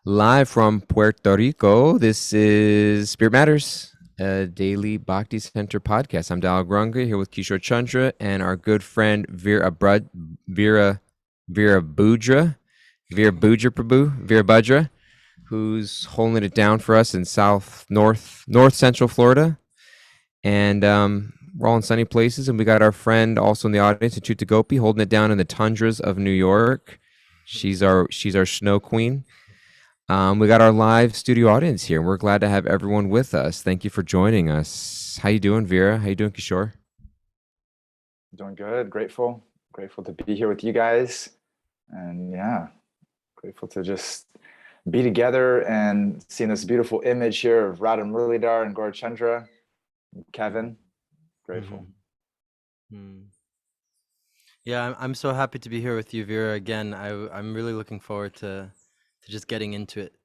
Live from Puerto Rico, this is Spirit Matters, a daily Bhakti Center podcast. I'm Dalal Grunga here with Kishore Chandra and our good friend Vira Vira Budra, Vira Budra Prabhu, Vira Budra, who's holding it down for us in North Central Florida. And we're all in sunny places, and we got our friend also in the audience, Chuta Gopi, holding it down in the tundras of New York. She's our snow queen. We got our live studio audience here, and we're glad to have everyone with us. Thank you for joining us. How you doing, Vera? How you doing, Kishore? Doing good. Grateful to be here with you guys. And yeah, grateful to just be together and seeing this beautiful image here of Radha Muralidhar and Gaurachandra, Kevin. Grateful. Mm. Yeah, I'm so happy to be here with you, Vera. Again, I'm really looking forward to just getting into it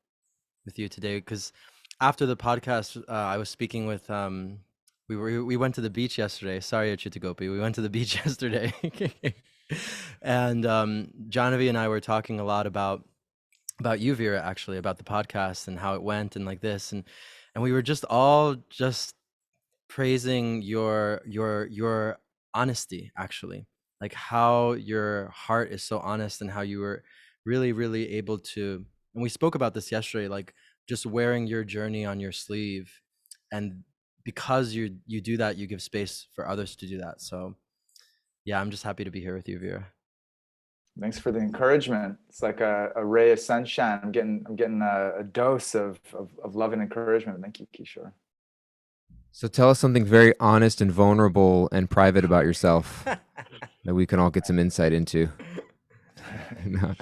with you today, because after the podcast, I was speaking with we went to the beach yesterday. Sorry, Achita Gopi. We went to the beach yesterday, and Janavi and I were talking a lot about you, Vera, actually, about the podcast and how it went and like this, and we were just all just praising your honesty, actually, like how your heart is so honest and how you were really able to, and we spoke about this yesterday, like just wearing your journey on your sleeve, and because you do that, you give space for others to do that. So yeah, I'm just happy to be here with you, Vera. Thanks for the encouragement. It's like a ray of sunshine. I'm getting a dose of love and encouragement. Thank you, Kishore. So tell us something very honest and vulnerable and private about yourself that we can all get some insight into. No.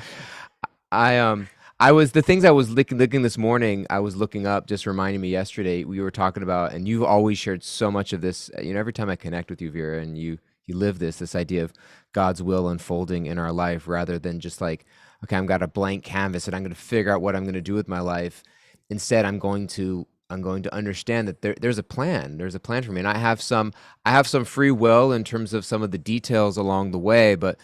I was the things I was looking this morning. I was looking up, just reminding me yesterday we were talking about, and you've always shared so much of this. Every time I connect with you, Vera, and you live this idea of God's will unfolding in our life, rather than just like, okay, I've got a blank canvas and I'm going to figure out what I'm going to do with my life. Instead, I'm going to understand that there's a plan. There's a plan for me, and I have some free will in terms of some of the details along the way, but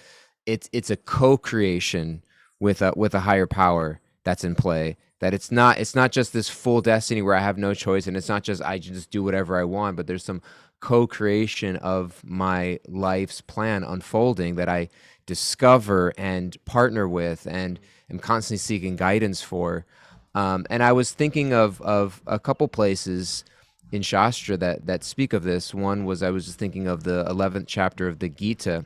it's a co-creation with a higher power that's in play. That it's not just this full destiny where I have no choice, and it's not just I just do whatever I want, but there's some co-creation of my life's plan unfolding that I discover and partner with and am constantly seeking guidance for. And I was thinking of a couple places in Shastra that speak of this. One was, I was just thinking of the 11th chapter of the Gita.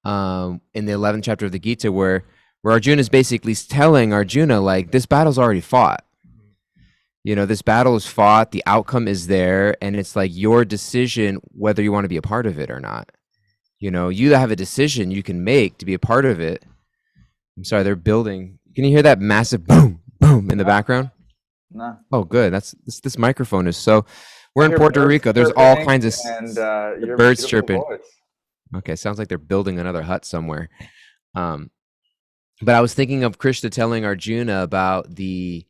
In the 11th chapter of the Gita, where Arjuna is basically telling Arjuna, like, this battle's already fought. This battle is fought, the outcome is there, and it's like your decision whether you want to be a part of it or not. You have a decision you can make to be a part of it. I'm sorry, they're building. Can you hear that massive boom, boom in the background? No. Oh, good. This microphone is so. We're in Puerto Rico. There's all kinds of birds chirping. Voice. Okay, sounds like they're building another hut somewhere. But I was thinking of Krishna telling Arjuna about the,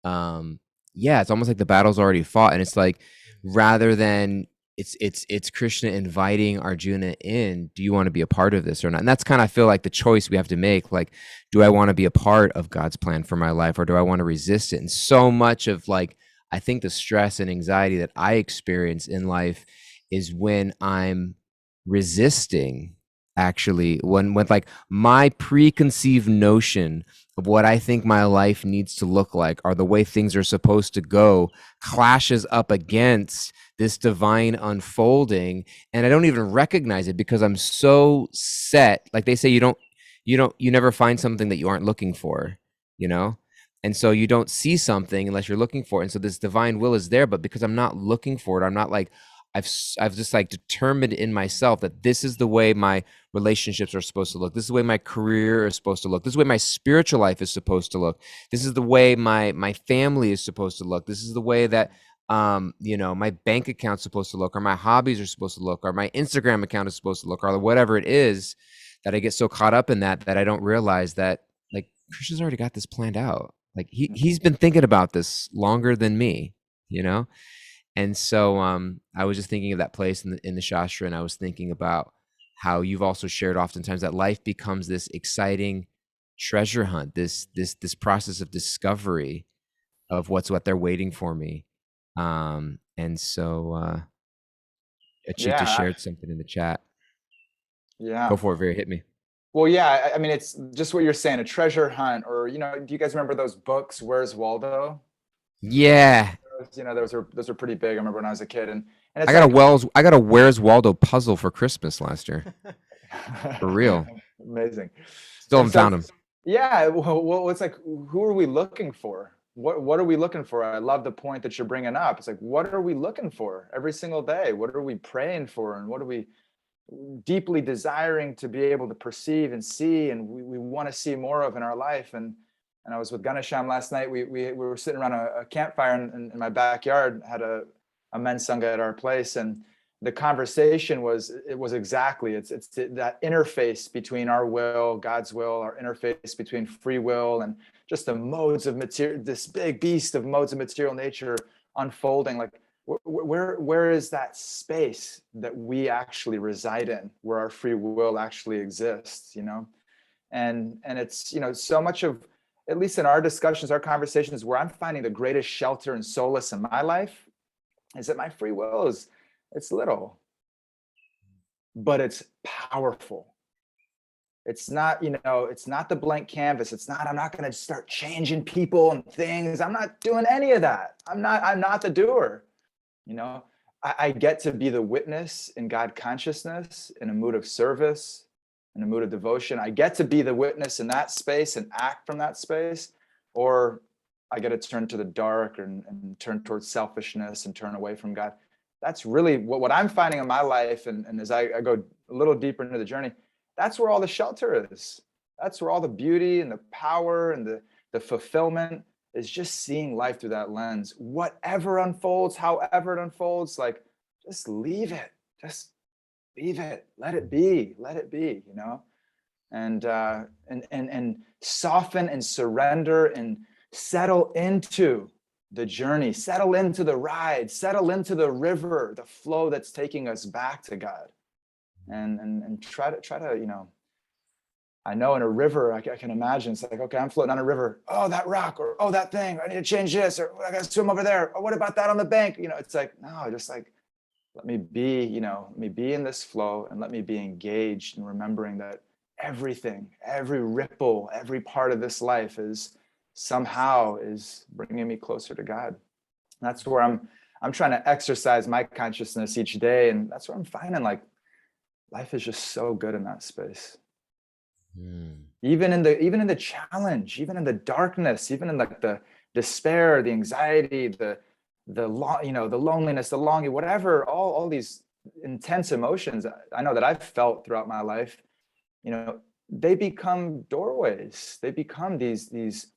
it's almost like the battle's already fought, and it's like, rather than it's Krishna inviting Arjuna in, do you want to be a part of this or not? And that's kind of, I feel like, the choice we have to make. Like, do I want to be a part of God's plan for my life, or do I want to resist it? And so much of, like, I think the stress and anxiety that I experience in life is when I'm resisting, actually, when like my preconceived notion of what I think my life needs to look like, or the way things are supposed to go, clashes up against this divine unfolding, and I don't even recognize it because I'm so set. Like they say, you never find something that you aren't looking for, and so you don't see something unless you're looking for it. And so this divine will is there, but because I'm not looking for it, I'm not like, I've just like determined in myself that this is the way my relationships are supposed to look. This is the way my career is supposed to look. This is the way my spiritual life is supposed to look. This is the way my family is supposed to look. This is the way that my bank account's supposed to look, or my hobbies are supposed to look, or my Instagram account is supposed to look, or whatever it is, that I get so caught up in that I don't realize that, like, Krishna's already got this planned out. Like he's been thinking about this longer than me, And so I was just thinking of that place in the Shastra, and I was thinking about how you've also shared oftentimes that life becomes this exciting treasure hunt, this process of discovery of what they're waiting for me. And so Achita Yeah. shared something in the chat. Go Yeah. for it, Vera. Hit me. Well, yeah, I mean, it's just what you're saying, a treasure hunt, or, do you guys remember those books, Where's Waldo? Yeah, Those are pretty big. I remember when I was a kid, and I it's got a like, Where's Waldo puzzle for Christmas last year. For real. amazing. Still And haven't so, found him. yeah, well, it's like, who are we looking for? What are we looking for? I love the point that you're bringing up. It's like, what are we looking for every single day? What are we praying for? And what are we deeply desiring to be able to perceive and see, and we want to see more of in our life? And I was with Ganesham last night. We were sitting around a campfire in my backyard, had a men's sangha at our place, and the conversation was exactly it's that interface between our will, God's will, our interface between free will, and just the modes of material, this big beast of modes of material nature unfolding. Like, where is that space that we actually reside in, where our free will actually exists? And it's, so much of, at least in our discussions, our conversations, where I'm finding the greatest shelter and solace in my life is that my free will it's little, but it's powerful. It's not, it's not the blank canvas. I'm not going to start changing people and things. I'm not doing any of that. I'm not the doer. I get to be the witness in God consciousness, in a mood of service, in a mood of devotion. I get to be the witness in that space and act from that space, or I get to turn to the dark and turn towards selfishness and turn away from God. That's really what I'm finding in my life. And as I go a little deeper into the journey, that's where all the shelter is. That's where all the beauty and the power and the fulfillment is, just seeing life through that lens. Whatever unfolds, however it unfolds, like, just leave it. Just leave it. Let it be. Let it be, and soften and surrender and settle into the journey, settle into the ride, settle into the river, the flow that's taking us back to God. And try to, I know in a river, I can imagine, it's like, okay, I'm floating on a river. Oh, that rock, or oh, that thing, I need to change this, or I got to swim over there. Or what about that on the bank? It's like, no, just like, let me be in this flow, and let me be engaged in remembering that everything, every ripple, every part of this life is bringing me closer to God. And that's where I'm trying to exercise my consciousness each day. And that's where I'm finding, like, life is just so good in that space. Even in the challenge, even in the darkness, even in the despair, the anxiety, the loneliness, the longing, whatever, all these intense emotions I know that I've felt throughout my life, they become doorways. They become these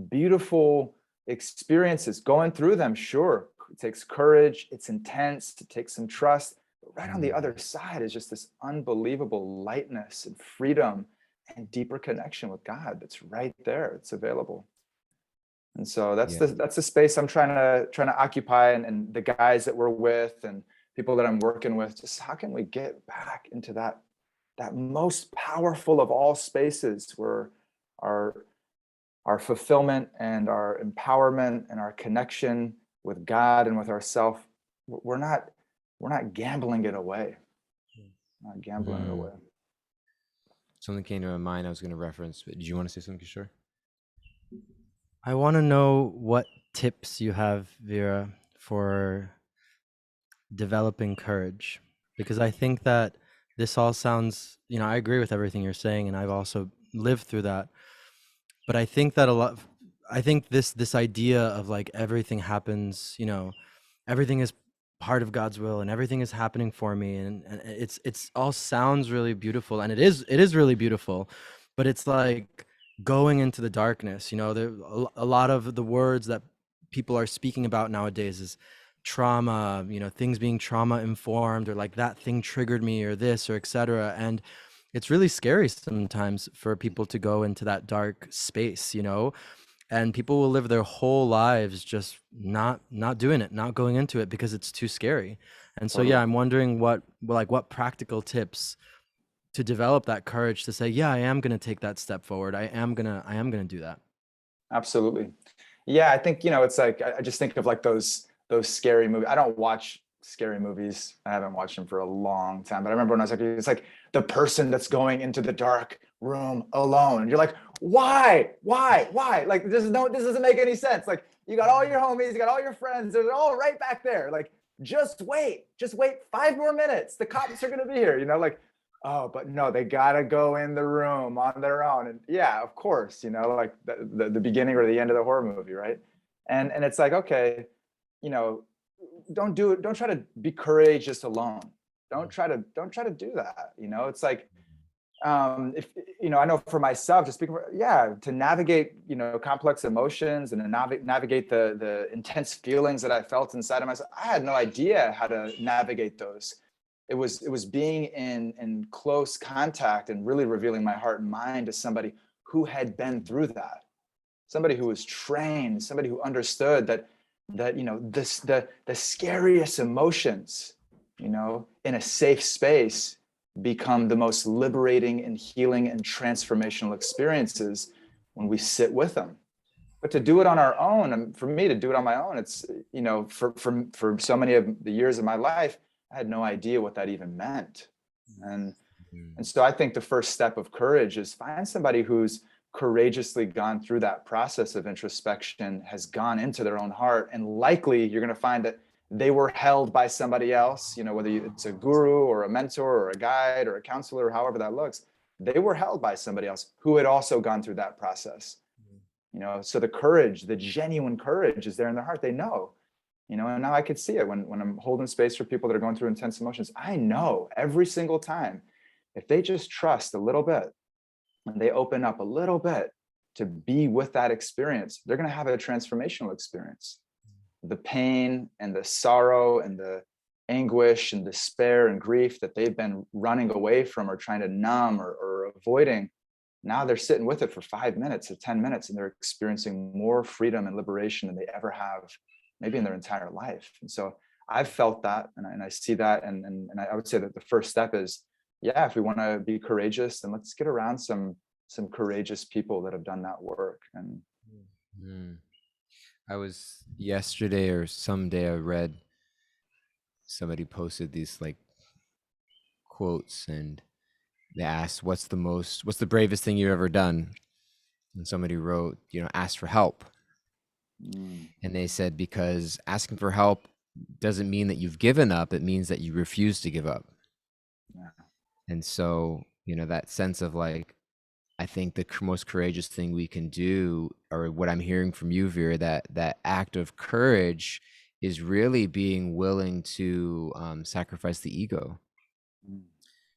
beautiful experiences. Going through them, sure, it takes courage, it's intense, it takes some trust. But right on the other side is just this unbelievable lightness and freedom and deeper connection with God that's right there. It's available. And so that's the space I'm trying to occupy, and the guys that we're with and people that I'm working with. Just how can we get back into that most powerful of all spaces, where our fulfillment and our empowerment and our connection with God and with ourself, we're not gambling it away. Not gambling it away. Something came to my mind I was going to reference, but did you want to say something, Kishore? I want to know what tips you have, Vera, for developing courage, because I think that this all sounds, I agree with everything you're saying, and I've also lived through that. But I think that this idea of, like, everything happens, everything is part of God's will and everything is happening for me, and it's all sounds really beautiful, and it is really beautiful, but it's like going into the darkness. There a lot of the words that people are speaking about nowadays is trauma, things being trauma informed, or like that thing triggered me, or this, or etc. And it's really scary sometimes for people to go into that dark space, and people will live their whole lives just not doing it, not going into it, because it's too scary. And so, Totally. I'm wondering what practical tips to develop that courage to say, yeah, I am going to take that step forward. I am going to do that. Absolutely. Yeah, I think, it's like I just think of like those scary movies. I don't watch scary movies. I haven't watched them for a long time. But I remember when I was like, it's like the person that's going into the dark room alone. You're like, why? Like this doesn't make any sense. Like you got all your homies, you got all your friends, they're all right back there. Like just wait 5 more minutes. The cops are gonna be here, like, oh, but no, they gotta go in the room on their own. And yeah, of course, like the beginning or the end of the horror movie, right? And it's like, okay, don't try to be courageous alone. Don't try to do that. It's like, if I know for myself, just speaking to navigate complex emotions and to navigate the intense feelings that I felt inside of myself, I had no idea how to navigate those. It was being in close contact and really revealing my heart and mind to somebody who had been through that, somebody who was trained, somebody who understood that the scariest emotions in a safe space become the most liberating and healing and transformational experiences when we sit with them. But to do it on our own, and for me to do it on my own, it's for so many of the years of my life, I had no idea what that even meant. And so I think the first step of courage is find somebody who's courageously gone through that process of introspection, has gone into their own heart, and likely you're going to find that they were held by somebody else, whether it's a guru or a mentor or a guide or a counselor, or however that looks, they were held by somebody else who had also gone through that process. So the courage, the genuine courage is there in their heart. They know, and now I could see it when I'm holding space for people that are going through intense emotions. I know every single time, if they just trust a little bit and they open up a little bit to be with that experience, they're going to have a transformational experience. The pain and the sorrow and the anguish and despair and grief that they've been running away from or trying to numb or avoiding, now they're sitting with it for 5 minutes or 10 minutes, and they're experiencing more freedom and liberation than they ever have, maybe in their entire life. And so I've felt that, and I see that, and I would say that the first step is, if we want to be courageous, then let's get around some courageous people that have done that work. And I was yesterday or someday, I read somebody posted these like quotes, and they asked, what's the bravest thing you've ever done? And somebody wrote, ask for help. And they said, because asking for help doesn't mean that you've given up. It means that you refuse to give up. And so, that sense of like, I think the most courageous thing we can do, or what I'm hearing from you, Vira, that act of courage is really being willing to sacrifice the ego.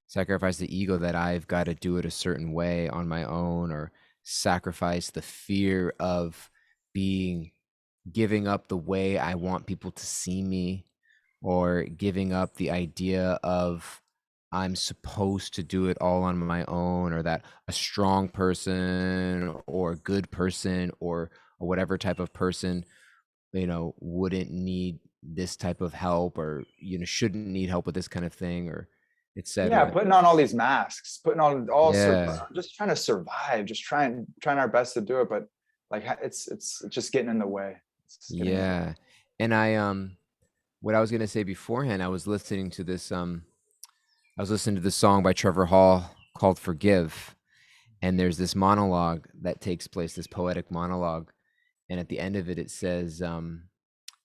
Sacrifice the ego that I've got to do it a certain way on my own, or sacrifice the fear of giving up the way I want people to see me, or giving up the idea of I'm supposed to do it all on my own, or that a strong person or a good person or whatever type of person, wouldn't need this type of help, or, shouldn't need help with this kind of thing, or etc. Putting on all these masks, putting on just trying to survive, just trying our best to do it. But like, it's just getting in the way. And I, what I was going to say beforehand, I was listening to this song by Trevor Hall called Forgive. And there's this monologue that takes place, this poetic monologue. And at the end of it, it says,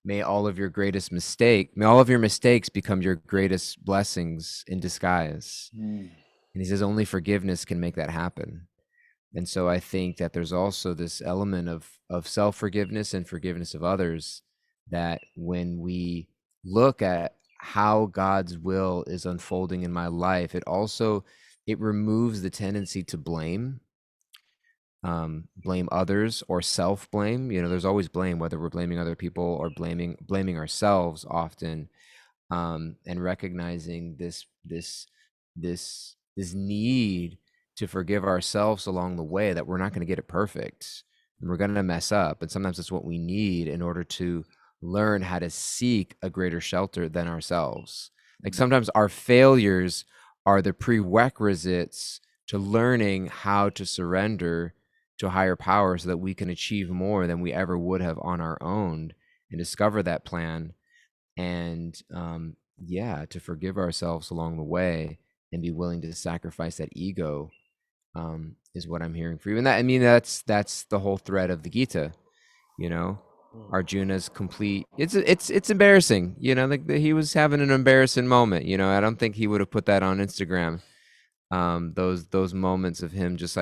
may all of your mistakes become your greatest blessings in disguise. And he says, only forgiveness can make that happen. And so I think that there's also this element of self-forgiveness and forgiveness of others, that when we look at how God's will is unfolding in my life, it removes the tendency to blame others or self-blame. There's always blame, whether we're blaming other people or blaming ourselves often, and recognizing this need to forgive ourselves along the way, that we're not going to get it perfect and we're going to mess up, and sometimes it's what we need in order to learn how to seek a greater shelter than ourselves. Like sometimes our failures are the prerequisites to learning how to surrender to a higher power so that we can achieve more than we ever would have on our own, and discover that plan, and to forgive ourselves along the way and be willing to sacrifice that ego, is what I'm hearing for you. And that, I mean, that's the whole thread of the Gita, you know. Arjuna's complete, it's embarrassing, you know, like he was having an embarrassing moment, you know. I don't think he would have put that on Instagram, those moments of him just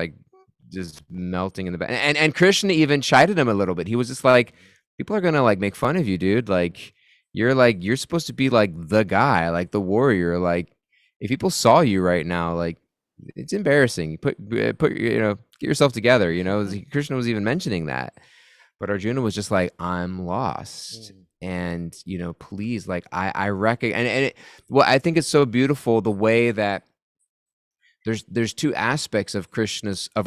melting in the back. And Krishna even chided him a little bit. He was just like, people are gonna like make fun of you, dude. Like you're supposed to be like the guy, like the warrior. Like if people saw you right now, like it's embarrassing. Put you know, get yourself together. You know, Krishna was even mentioning that, but Arjuna was just like, I'm lost. And you know, please, like I reckon, I think it's so beautiful the way that there's two aspects of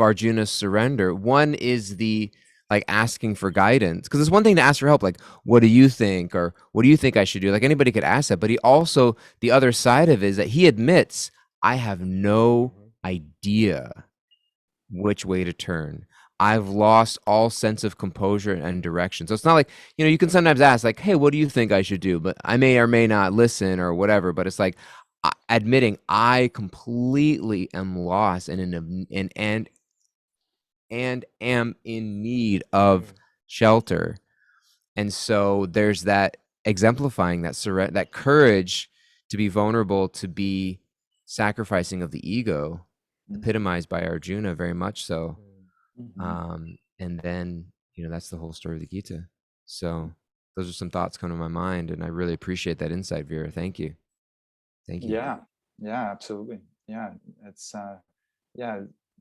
Arjuna's surrender. One is the like asking for guidance, because it's one thing to ask for help, like what do you think, or what do you think I should do? Like anybody could ask that, but he also, the other side of it is that he admits, I have no idea which way to turn. I've lost all sense of composure and direction. So it's not like, you know, you can sometimes ask like, hey, what do you think I should do? But I may or may not listen or whatever. But it's like admitting I completely am lost and am in need of shelter. And so there's that exemplifying that that courage to be vulnerable, to be sacrificing of the ego, epitomized by Arjuna very much so. And then, you know, that's the whole story of the Gita. So those are some thoughts come to my mind, and I really appreciate that insight, Vira. Thank you. Yeah, absolutely. Yeah, it's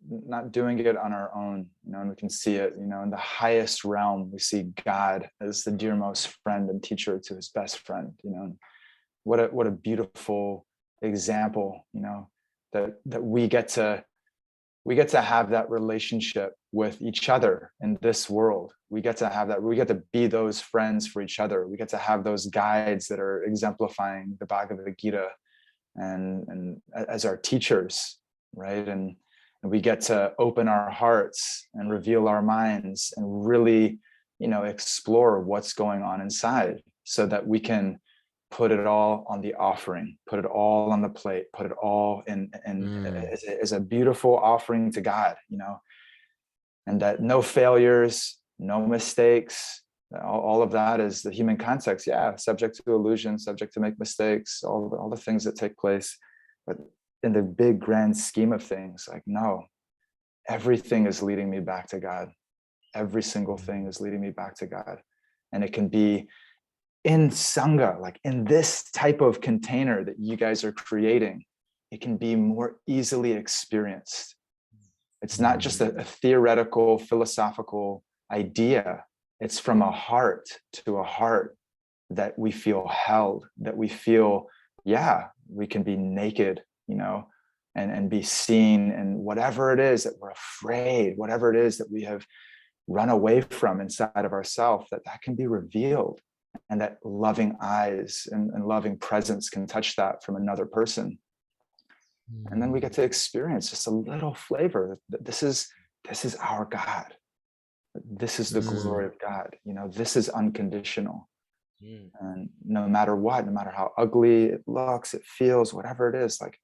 not doing it on our own, you know, and we can see it, you know, in the highest realm. We see God as the dearmost friend and teacher to his best friend, you know. What a beautiful example, you know, that we get to have that relationship with each other in this world. We get to have that. We get to be those friends for each other. We get to have those guides that are exemplifying the Bhagavad Gita and as our teachers, right? And we get to open our hearts and reveal our minds and really, you know, explore what's going on inside, so that we can put it all on the offering, put it all on the plate, put it all in as a beautiful offering to God, you know. And that no failures, no mistakes, all of that is the human context. Yeah, subject to illusion, subject to make mistakes, all the things that take place. But in the big grand scheme of things, like, no, everything is leading me back to God. Every single thing is leading me back to God. And it can be in Sangha, like in this type of container that you guys are creating, it can be more easily experienced. It's not just a theoretical, philosophical idea. It's from a heart to a heart that we feel held, that we feel, yeah, we can be naked, you know, and be seen, and whatever it is that we're afraid, whatever it is that we have run away from inside of ourselves, that can be revealed, and that loving eyes and loving presence can touch that from another person. And then we get to experience just a little flavor that this is our God. This is the glory of God. You know, this is unconditional. And no matter what, no matter how ugly it looks, it feels, whatever it is, like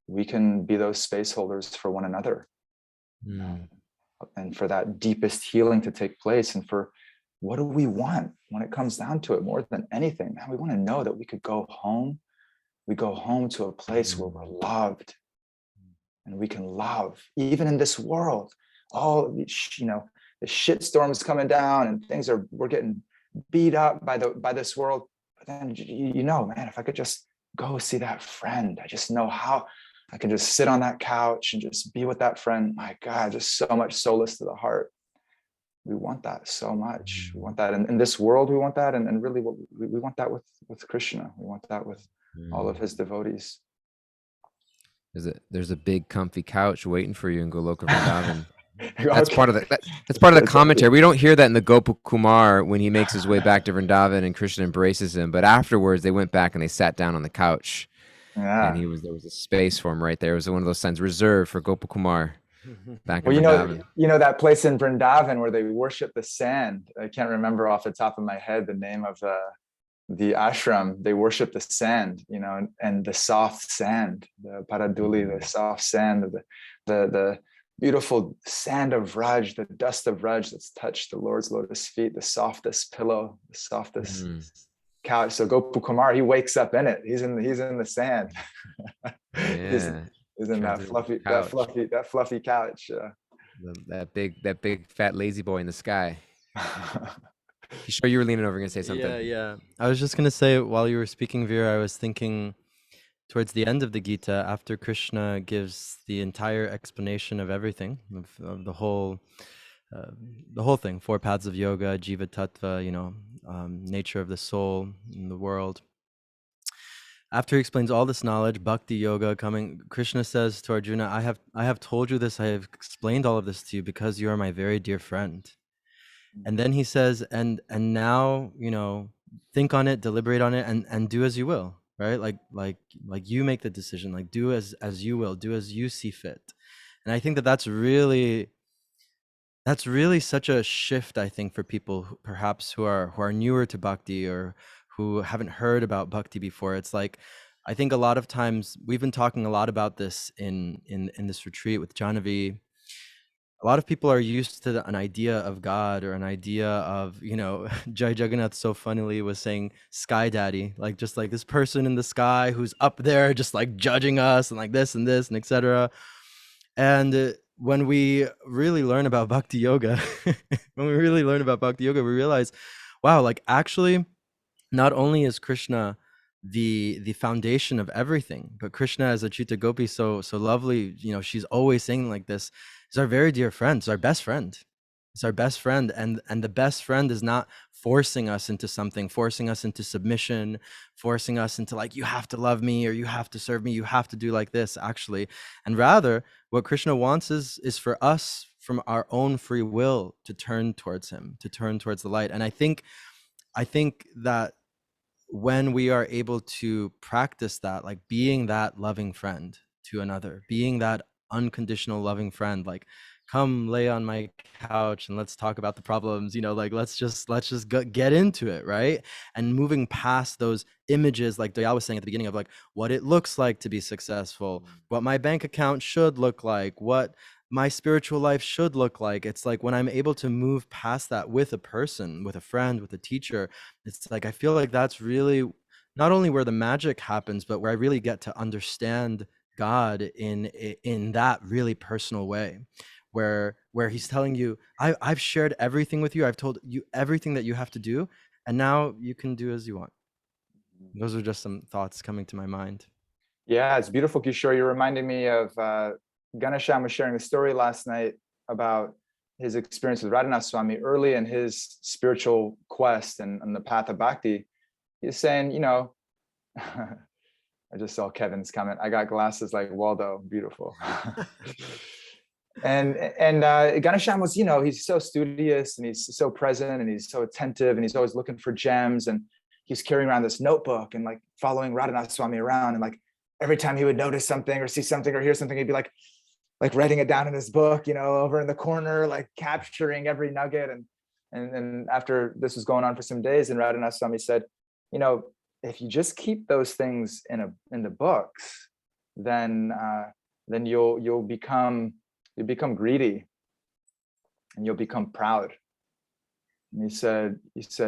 we can be those space holders for one another. And for that deepest healing to take place. And for what do we want when it comes down to it more than anything? Man, we want to know that we could go home. We go home to a place where we're loved, and we can love even in this world. Oh, you know, the shit storm is coming down and we're getting beat up by this world. But then, you know, man, if I could just go see that friend, I just know how I can just sit on that couch and just be with that friend. My God, just so much solace to the heart. We want that so much. We want that in this world. We want that, and really, we want that with Krishna. We want that with all of his devotees. There's a big comfy couch waiting for you in Goloka Vrindavan. That's part of the commentary. We don't hear that in the Gopakumar when he makes his way back to Vrindavan and Krishna embraces him. But afterwards, they went back and they sat down on the couch. and Yeah. there was a space for him right there. It was one of those signs reserved for Gopal back in Well, Vrindavan. that place in Vrindavan where they worship the sand. I can't remember off the top of my head the name of the ashram. They worship the sand, and the soft sand, the paraduli, the soft sand, the beautiful sand of Raj, the dust of Raj that's touched the Lord's lotus feet, the softest pillow, the softest couch. So Gopal Kumar, he wakes up in it. He's in the sand. Yeah, He's in that fluffy couch. that big fat lazy boy in the sky. You sure you were leaning over and gonna say something? Yeah. I was just gonna say, while you were speaking, Vera, I was thinking towards the end of the Gita, after Krishna gives the entire explanation of everything, of the whole thing, 4 paths of yoga, jiva tattva, nature of the soul in the world. After he explains all this knowledge, bhakti yoga coming, Krishna says to Arjuna, I have told you this, I have explained all of this to you because you are my very dear friend. And then he says, and now, think on it, deliberate on it, and do as you will, right? Like you make the decision, like do as you will, do as you see fit. And I think that's really such a shift, I think, for people who, perhaps who are newer to bhakti or who haven't heard about bhakti before. It's like, I think a lot of times we've been talking a lot about this in this retreat with Janavi. A lot of people are used to an idea of God or an idea of, Jai Jagannath so funnily was saying sky daddy, like just like this person in the sky who's up there just like judging us and like this and etc. And when we really learn about bhakti yoga, we realize, wow, like actually, not only is Krishna the foundation of everything, but Krishna, as Achyuta Gopi so lovely, she's always saying like this, is our very dear friend, is our best friend. It's our best friend, and the best friend is not forcing us into something, forcing us into submission, forcing us into like, you have to love me or you have to serve me, you have to do like this, actually. And rather, what Krishna wants is for us, from our own free will, to turn towards him, to turn towards the light. And I think that when we are able to practice that, like being that loving friend to another, being that unconditional loving friend, like come lay on my couch and let's talk about the problems, like let's just get into it, right? And moving past those images, like Dayal was saying at the beginning, of like what it looks like to be successful, what my bank account should look like, what my spiritual life should look like. It's like when I'm able to move past that with a person, with a friend, with a teacher, it's like I feel like that's really not only where the magic happens, but where I really get to understand God in that really personal way, where he's telling you, I've shared everything with you, I've told you everything that you have to do, and now you can do as you want. Those are just some thoughts coming to my mind. Yeah, it's beautiful, Kishore. You're reminding me of Ganesham was sharing a story last night about his experience with Radhanath Swami early in his spiritual quest and on the path of bhakti. He's saying, I just saw Kevin's comment, I got glasses like Waldo, beautiful. and Ganesham was, he's so studious and he's so present and he's so attentive and he's always looking for gems, and he's carrying around this notebook and like following Radhanath Swami around, and like every time he would notice something or see something or hear something, he'd be like writing it down in his book, over in the corner, like capturing every nugget. And after this was going on for some days, and Radhanath Swami said, if you just keep those things in the books, then you'll become greedy and you'll become proud. And he said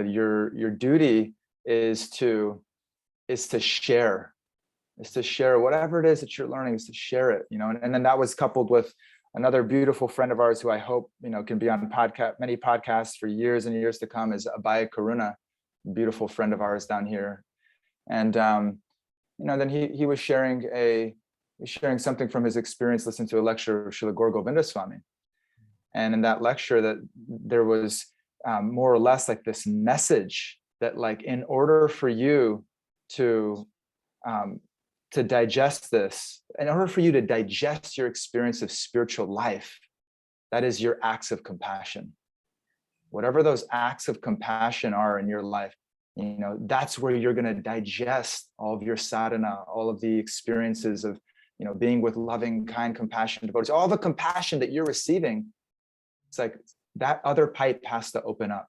your duty is to share. Is to share whatever it is that you're learning, is to share it, and then that was coupled with another beautiful friend of ours who I hope, can be on many podcasts for years and years to come, is Abhaya Karuna, a beautiful friend of ours down here. And, then he was sharing something from his experience, listening to a lecture of Srila Gaur Govinda Swami. And in that lecture, that there was more or less like this message that, like, in order for you to digest this, in order for you to digest your experience of spiritual life, that is your acts of compassion. Whatever those acts of compassion are in your life, you know, that's where you're going to digest all of your sadhana, all of the experiences of, you know, being with loving, kind, compassionate devotees, all the compassion that you're receiving. It's like that other pipe has to open up,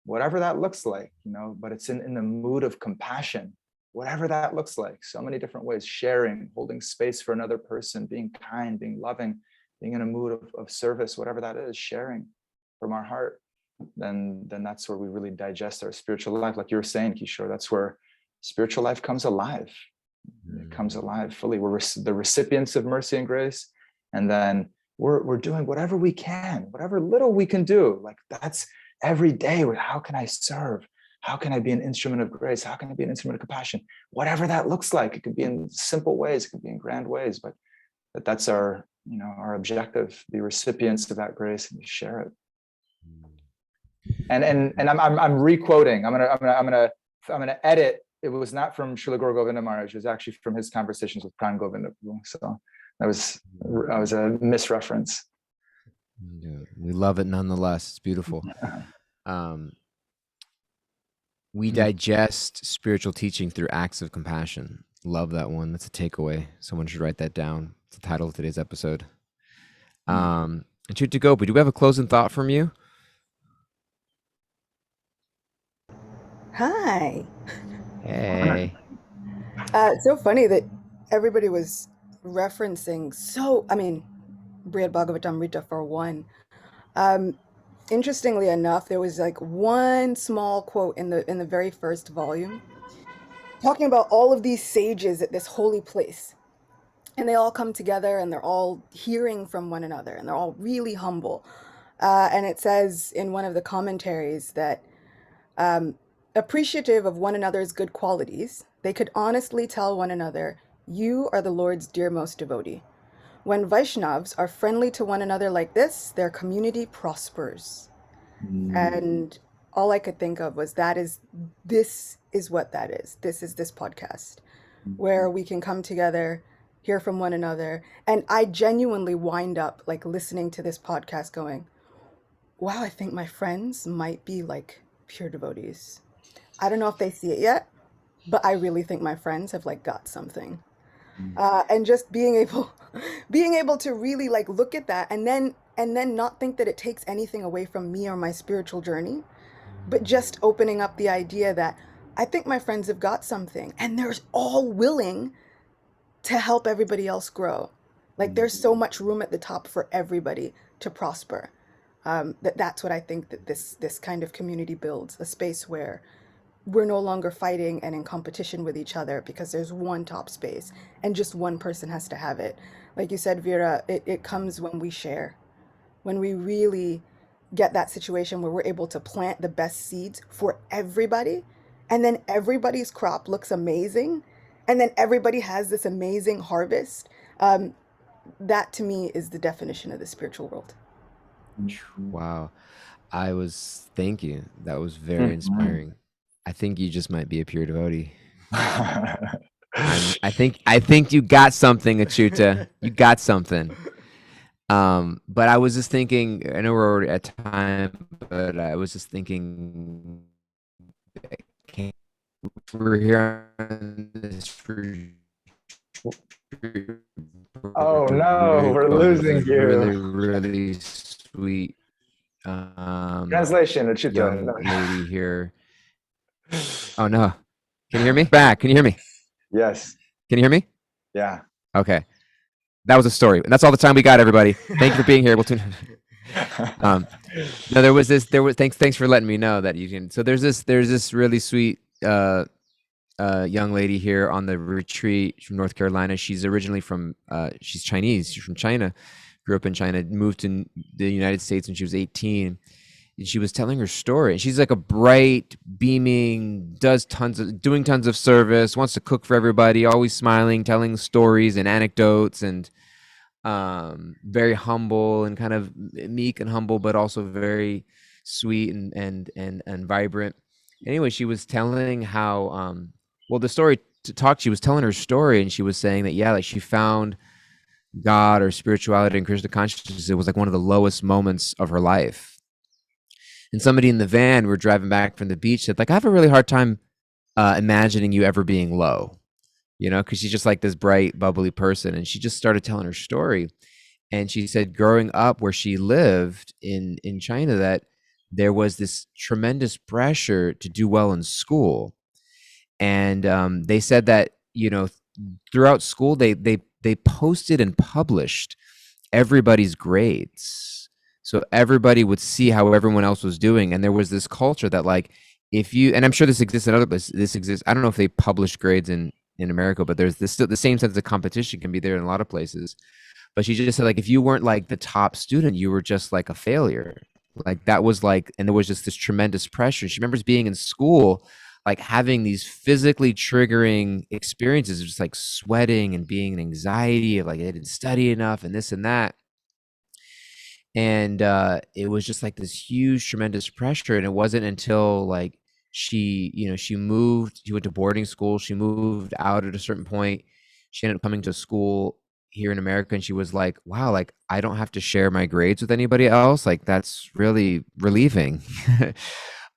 whatever that looks like, you know, but it's in the mood of compassion, whatever that looks like. So many different ways: sharing, holding space for another person, being kind, being loving, being in a mood of service, whatever that is, sharing from our heart. Then that's where we really digest our spiritual life. Like you were saying, Kishore, that's where spiritual life comes alive. It comes alive fully. We're the recipients of mercy and grace, and then we're doing whatever we can, whatever little we can do. Like that's every day. How can I serve? How can I be an instrument of grace? How can I be an instrument of compassion? Whatever that looks like. It could be in simple ways, it could be in grand ways, but that's our, you know, our objective: be recipients of that grace and share it. And I'm re-quoting. I'm gonna edit. It was not from Srila Guru Govinda Maharaj. It was actually from his conversations with Pran Govinda. So that was a misreference. Yeah, we love it nonetheless. It's beautiful. We digest spiritual teaching through acts of compassion. Love that one. That's a takeaway. Someone should write that down. It's the title of today's episode. And to Gopi, do we have a closing thought from you? Hi. Hey. It's so funny that everybody was referencing, Brihad Bhagavatamrita for one. Interestingly enough, there was like one small quote in the very first volume talking about all of these sages at this holy place. And they all come together and they're all hearing from one another and they're all really humble. And it says in one of the commentaries that appreciative of one another's good qualities, they could honestly tell one another, "You are the Lord's dearmost devotee." When Vaishnavas are friendly to one another like this, their community prospers. And all I could think of was this is what that is. This is this podcast where we can come together, hear from one another. And I genuinely wind up like listening to this podcast going, wow, I think my friends might be like pure devotees. I don't know if they see it yet, but I really think my friends have like got something. And just being able to really like look at that and then not think that it takes anything away from me or my spiritual journey, but just opening up the idea that I think my friends have got something and they're all willing to help everybody else grow. Like there's so much room at the top for everybody to prosper. That's what I think that this kind of community builds, a space where we're no longer fighting and in competition with each other because there's one top space and just one person has to have it. Like you said, Vira, it comes when we share, when we really get that situation where we're able to plant the best seeds for everybody, and then everybody's crop looks amazing, and then everybody has this amazing harvest. That to me is the definition of the spiritual world. Wow. Thank you. That was very inspiring. I think you just might be a pure devotee. I think you got something, Achyuta. You got something. But I was just thinking, I know we're already at time, but I was just thinking, we're here on this oh no, we're losing you. Really, really sweet translation, Achyuta. young lady here. Oh no. Can you hear me? Back. Can you hear me? Yes. Can you hear me? Yeah. Okay. That was a story. And that's all the time we got, everybody. Thank you for being here. We'll tune. No, thanks for letting me know that you can. So there's this really sweet young lady here on the retreat from North Carolina. She's originally she's Chinese. She's from China, grew up in China, moved to the United States when she was 18. And she was telling her story. And she's like a bright, beaming, doing tons of service, wants to cook for everybody, always smiling, telling stories and anecdotes, and very humble and kind of meek and humble, but also very sweet and vibrant. Anyway, she was telling how she was telling her story, and she was saying that like she found God or spirituality and Krishna consciousness. It was like one of the lowest moments of her life. And somebody in the van, we're driving back from the beach, said, like, I have a really hard time imagining you ever being low, you know, because she's just like this bright, bubbly person. And she just started telling her story. And she said growing up where she lived in China, that there was this tremendous pressure to do well in school. And they said that, you know, throughout school, they posted and published everybody's grades. So everybody would see how everyone else was doing. And there was this culture that, like, if you, and I'm sure this exists in other places, this exists, I don't know if they publish grades in America, but there's this still the same sense of competition can be there in a lot of places. But she just said, like, if you weren't like the top student, you were just like a failure. Like that was like, and there was just this tremendous pressure. She remembers being in school, like having these physically triggering experiences, just like sweating and being in anxiety of like they didn't study enough and this and that. And it was just like this huge, tremendous pressure. And it wasn't until like she, you know, she went to boarding school, she moved out at a certain point. She ended up coming to school here in America, and she was like, wow, like I don't have to share my grades with anybody else. Like that's really relieving.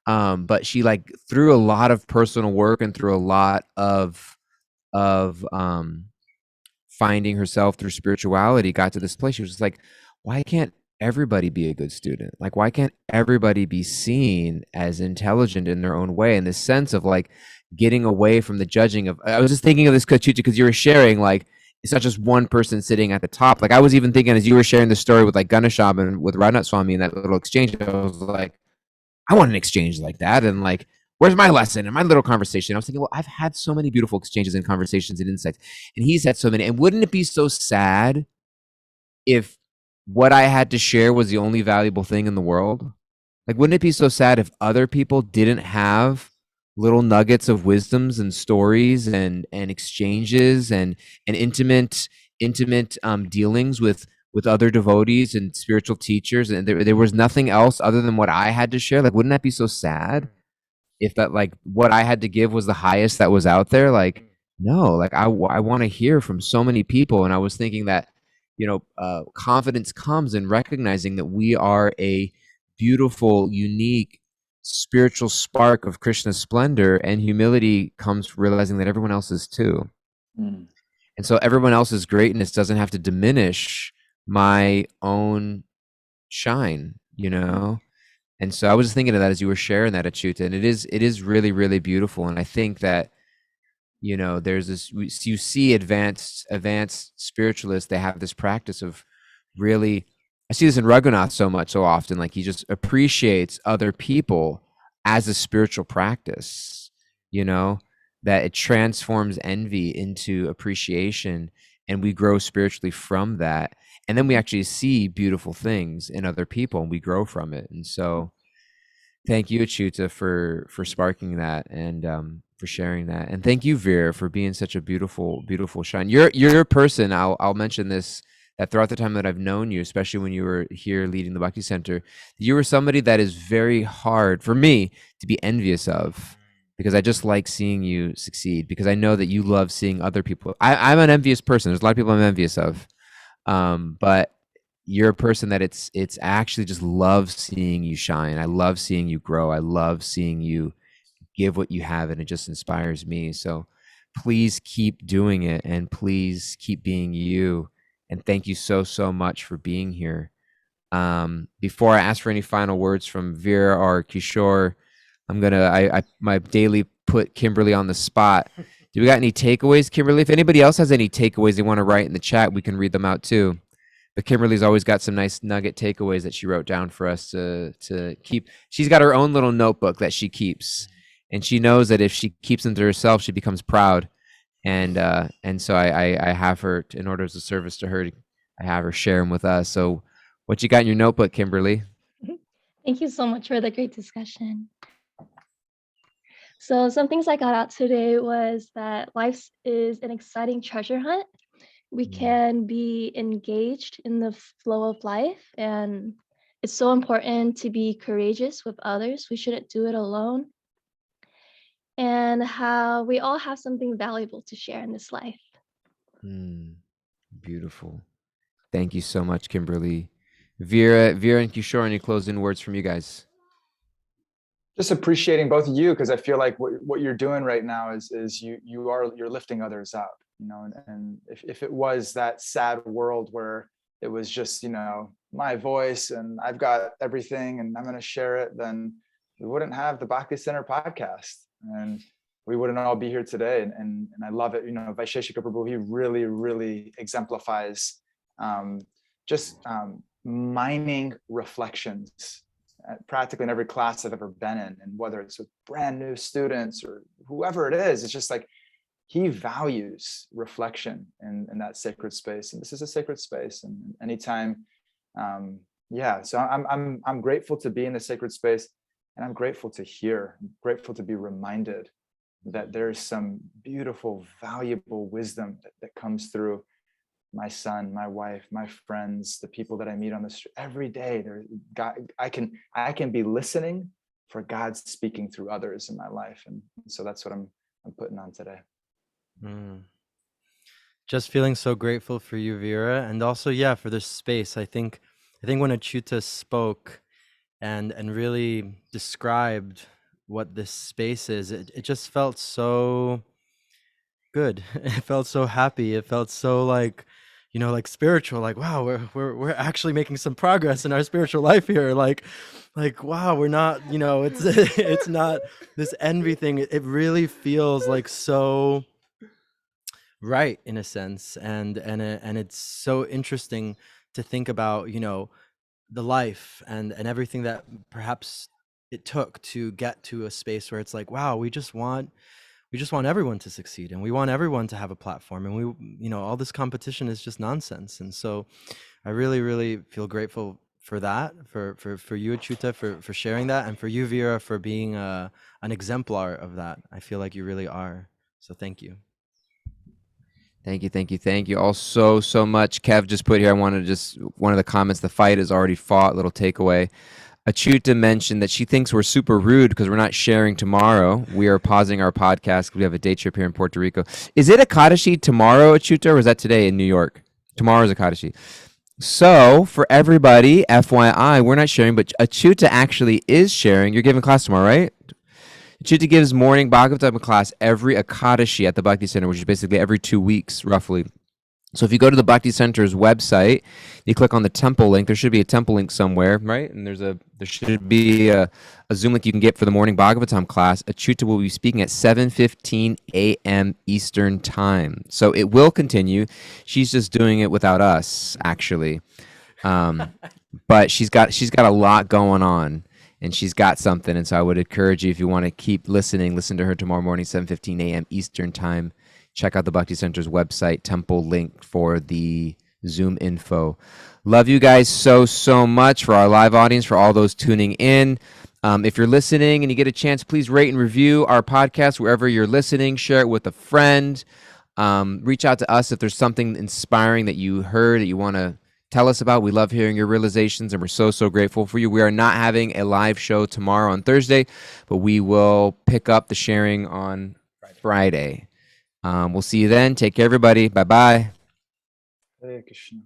But she, like, through a lot of personal work and through a lot of finding herself through spirituality, got to this place. She was just like, why can't everybody be a good student? Like, why can't everybody be seen as intelligent in their own way? And this sense of like getting away from the judging of, I was just thinking of this, Kachucha, because you were sharing, like, it's not just one person sitting at the top. Like I was even thinking as you were sharing the story with like Ganesham and with Radhat Swami in that little exchange, I was like, I want an exchange like that. And like, where's my lesson and my little conversation? I was thinking, well, I've had so many beautiful exchanges and conversations and insights, and he's had so many. And wouldn't it be so sad if what I had to share was the only valuable thing in the world? Like, wouldn't it be so sad if other people didn't have little nuggets of wisdoms and stories and exchanges and intimate dealings with other devotees and spiritual teachers, and there was nothing else other than what I had to share? Like, wouldn't that be so sad if that, like, what I had to give was the highest that was out there? Like, no, like I want to hear from so many people. And I was thinking that, you know, confidence comes in recognizing that we are a beautiful, unique spiritual spark of Krishna's splendor, and humility comes realizing that everyone else is too. Mm. And so everyone else's greatness doesn't have to diminish my own shine, you know? And so I was just thinking of that as you were sharing that, Achyuta, and it is really, really beautiful. And I think that, you know, there's this, you see advanced spiritualists, they have this practice of really, I see this in Raghunath so often, like he just appreciates other people as a spiritual practice, you know, that it transforms envy into appreciation, and we grow spiritually from that. And then we actually see beautiful things in other people and we grow from it. And so thank you, Achyuta, for sparking that, and for sharing that. And thank you, Vira, for being such a beautiful shine. You're a person, I'll mention this, that throughout the time that I've known you, especially when you were here leading the Bhakti Center, you were somebody that is very hard for me to be envious of, because I just like seeing you succeed, because I know that you love seeing other people. I'm an envious person. There's a lot of people I'm envious of. But you're a person that it's actually just love seeing you shine. I love seeing you grow. I love seeing you give what you have, and it just inspires me. So please keep doing it, and please keep being you. And thank you so much for being here. Before I ask for any final words from Vira or Kishore, I'm gonna I my daily put Kimberly on the spot. Do we got any takeaways, Kimberly? If anybody else has any takeaways they want to write in the chat, we can read them out too. But Kimberly's always got some nice nugget takeaways that she wrote down for us to keep. She's got her own little notebook that she keeps, and she knows that if she keeps them to herself, she becomes proud. And so I have her, in order as a service to her, I have her share them with us. So what you got in your notebook, Kimberly? Thank you so much for the great discussion. So some things I got out today was that life is an exciting treasure hunt. We can be engaged in the flow of life, and it's so important to be courageous with others. We shouldn't do it alone. And how we all have something valuable to share in this life. Beautiful. Thank you so much, Kimberly. Vira and Kishore, any closing words from you guys? just appreciating both of you, because I feel like what you're doing right now is you're lifting others up, and if it was that sad world where it was just, my voice and I've got everything and I'm going to share it, then we wouldn't have the Bhakti Center podcast and we wouldn't all be here today. And I love it. Vaisheshika Prabhu, he really, really exemplifies just mining reflections practically in every class I've ever been in. And whether it's with brand new students or whoever it is, it's just like he values reflection in that sacred space. And this is a sacred space. And anytime, so I'm grateful to be in the sacred space, and I'm grateful to hear, I'm grateful to be reminded that there's some beautiful, valuable wisdom that comes through my son, my wife, my friends, the people that I meet on the street every day. I can be listening for God speaking through others in my life. And so that's what I'm putting on today. Just feeling so grateful for you, Vira, and also for this space. I think when Achyuta spoke and really described what this space is, it just felt so good. It felt so happy. It felt so like spiritual, like, wow, we're actually making some progress in our spiritual life here. Like wow, we're not, it's not this envy thing. It really feels like so right in a sense, and it's so interesting to think about the life and everything that perhaps it took to get to a space where it's like, wow, we just want everyone to succeed, and we want everyone to have a platform, and we all this competition is just nonsense. And so I really, really feel grateful for that, for you, Achyuta, for sharing that, and for you, Vira, for being an exemplar of that. I feel like you really are. So thank you. Thank you all so much. Kev just put here, one of the comments, the fight is already fought, little takeaway. Achyuta mentioned that she thinks we're super rude because we're not sharing tomorrow. We are pausing our podcast because we have a day trip here in Puerto Rico. Is it Ekadashi tomorrow, Achyuta, or is that today in New York? Tomorrow is Ekadashi. So for everybody, FYI, we're not sharing, but Achyuta actually is sharing. You're giving class tomorrow, right? Achyuta gives morning Bhagavatam class every Ekadashi at the Bhakti Center, which is basically every 2 weeks, roughly. So if you go to the Bhakti Center's website, you click on the temple link. There should be a temple link somewhere, right? And there should be a Zoom link you can get for the morning Bhagavatam class. Achyuta will be speaking at 7:15 a.m. Eastern Time. So it will continue. She's just doing it without us, actually. But she's got a lot going on. And she's got something, and so I would encourage you, if you want to keep listening, listen to her tomorrow morning, 7:15 a.m. Eastern Time. Check out the Bhakti Center's website, temple link for the Zoom info. Love you guys so much. For our live audience, for all those tuning in. If you're listening and you get a chance, please rate and review our podcast wherever you're listening. Share it with a friend. Reach out to us if there's something inspiring that you heard that you want to tell us about. We love hearing your realizations, and we're so grateful for you. We are not having a live show tomorrow on Thursday, but we will pick up the sharing on Friday. We'll see you then. Take care, everybody. Bye-bye. Hare Krishna.